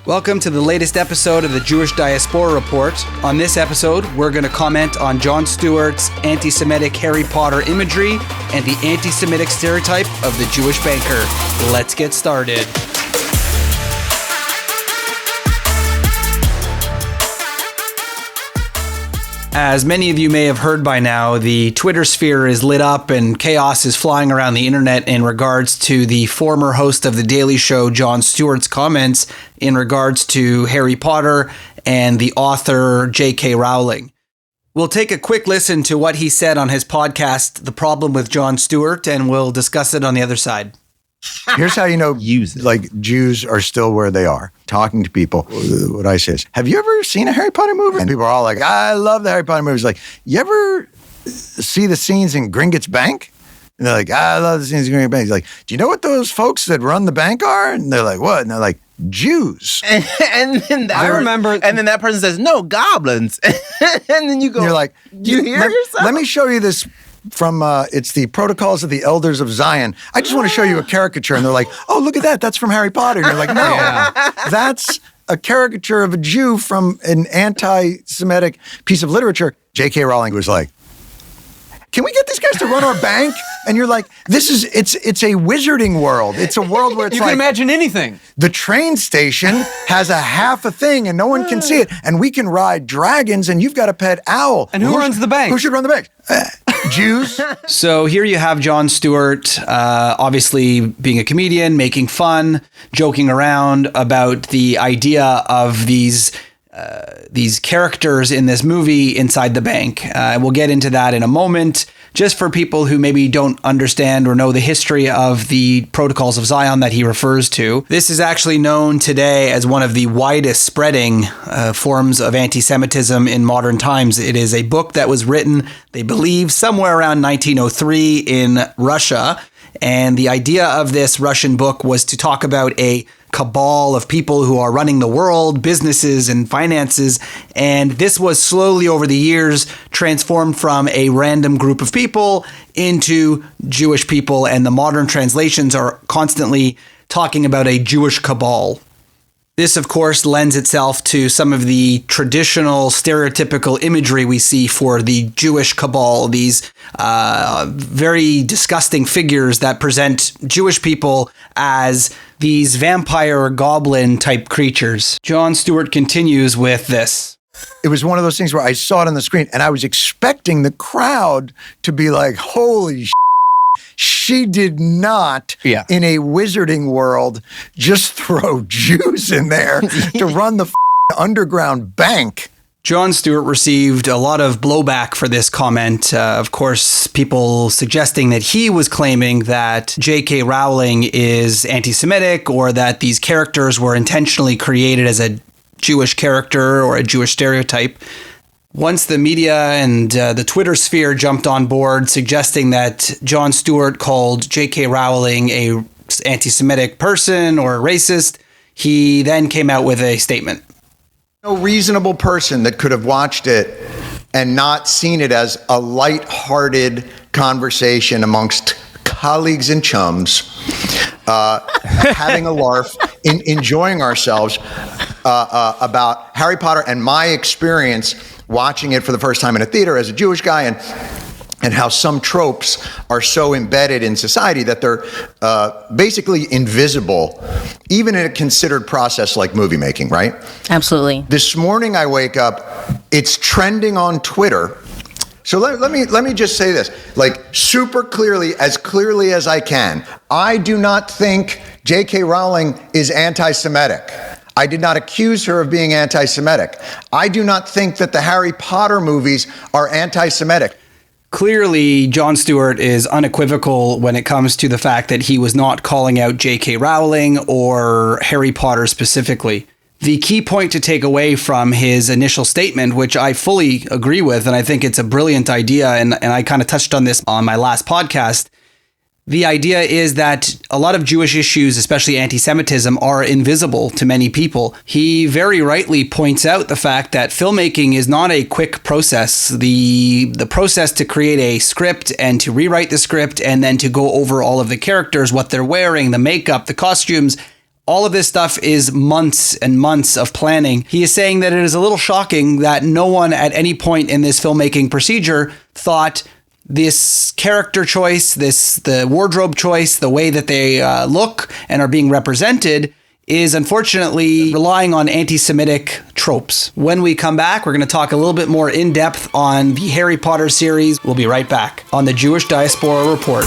Welcome to the latest episode of the Jewish Diaspora Report. On this episode, we're going to comment on Jon Stewart's anti-Semitic Harry Potter imagery and the anti-Semitic stereotype of the Jewish banker. Let's get started. As many of you may have heard by now, the Twitter sphere is lit up and chaos is flying around the internet in regards to the former host of The Daily Show, Jon Stewart's comments in regards to Harry Potter and the author JK Rowling. We'll take a quick listen to what he said on his podcast, The Problem with Jon Stewart, and we'll discuss it on the other side. Here's how you know, like, Jews are still where they are. Talking to people, what I say is, have you ever seen a Harry Potter movie? And people are all like, I love the Harry Potter movies. Like, you ever see the scenes in Gringotts Bank? And they're like, I love the scenes in Gringotts Bank. He's like, do you know what those folks that run the bank are? And they're like, what? And they're like, Jews. And then that person says, no, goblins. And then you go, and you're like, you hear yourself? Let me show you this from, it's the Protocols of the Elders of Zion. I just want to show you a caricature. And they're like, oh, look at that. That's from Harry Potter. And you're like, no, that's a caricature of a Jew from an anti-Semitic piece of literature. JK Rowling was like, can we get these guys to run our bank? And you're like, it's a wizarding world. It's a world where it's you like, can imagine anything. The train station has a half a thing and no one can see it. And we can ride dragons and you've got a pet owl. And who runs the bank? Who should run the bank? Jews. So here you have Jon Stewart, obviously being a comedian, making fun, joking around about the idea of these characters in this movie inside the bank. We'll get into that in a moment. Just for people who maybe don't understand or know the history of the Protocols of Zion that he refers to, this is actually known today as one of the widest spreading forms of anti-Semitism in modern times. It is a book that was written, they believe, somewhere around 1903 in Russia. And the idea of this Russian book was to talk about a cabal of people who are running the world, businesses and finances. And this was slowly over the years transformed from a random group of people into Jewish people. And the modern translations are constantly talking about a Jewish cabal. This, of course, lends itself to some of the traditional stereotypical imagery we see for the Jewish cabal, these very disgusting figures that present Jewish people as these vampire or goblin type creatures. Jon Stewart continues with this. It was one of those things where I saw it on the screen and I was expecting the crowd to be like, holy she did not, in a wizarding world, just throw Jews in there to run the underground bank. Jon Stewart received a lot of blowback for this comment. Of course, people suggesting that he was claiming that JK Rowling is anti-Semitic or that these characters were intentionally created as a Jewish character or a Jewish stereotype. Once the media and the Twitter sphere jumped on board, suggesting that Jon Stewart called J.K. Rowling a anti-Semitic person or a racist, he then came out with a statement. No reasonable person that could have watched it and not seen it as a lighthearted conversation amongst colleagues and chums, having a laugh, enjoying ourselves about Harry Potter and my experience watching it for the first time in a theater as a Jewish guy, and how some tropes are so embedded in society that they're basically invisible, even in a considered process like movie making, right? Absolutely. This morning I wake up, it's trending on Twitter. So let me just say this, like super clearly as I can. I do not think J.K. Rowling is anti-Semitic. I did not accuse her of being anti-Semitic. I do not think that the Harry Potter movies are anti-Semitic. Clearly, Jon Stewart is unequivocal when it comes to the fact that he was not calling out J.K. Rowling or Harry Potter specifically. The key point to take away from his initial statement, which I fully agree with, and I think it's a brilliant idea, and I kind of touched on this on my last podcast, the idea is that a lot of Jewish issues, especially anti-Semitism, are invisible to many people. He very rightly points out the fact that filmmaking is not a quick process. The process to create a script and to rewrite the script and then to go over all of the characters, what they're wearing, the makeup, the costumes, All of this stuff is months and months of planning. He is saying that it is a little shocking that no one at any point in this filmmaking procedure thought this character choice, the wardrobe choice, the way that they look and are being represented is unfortunately relying on anti-Semitic tropes. When we come back, we're going to talk a little bit more in depth on the Harry Potter series. We'll be right back on the Jewish Diaspora Report.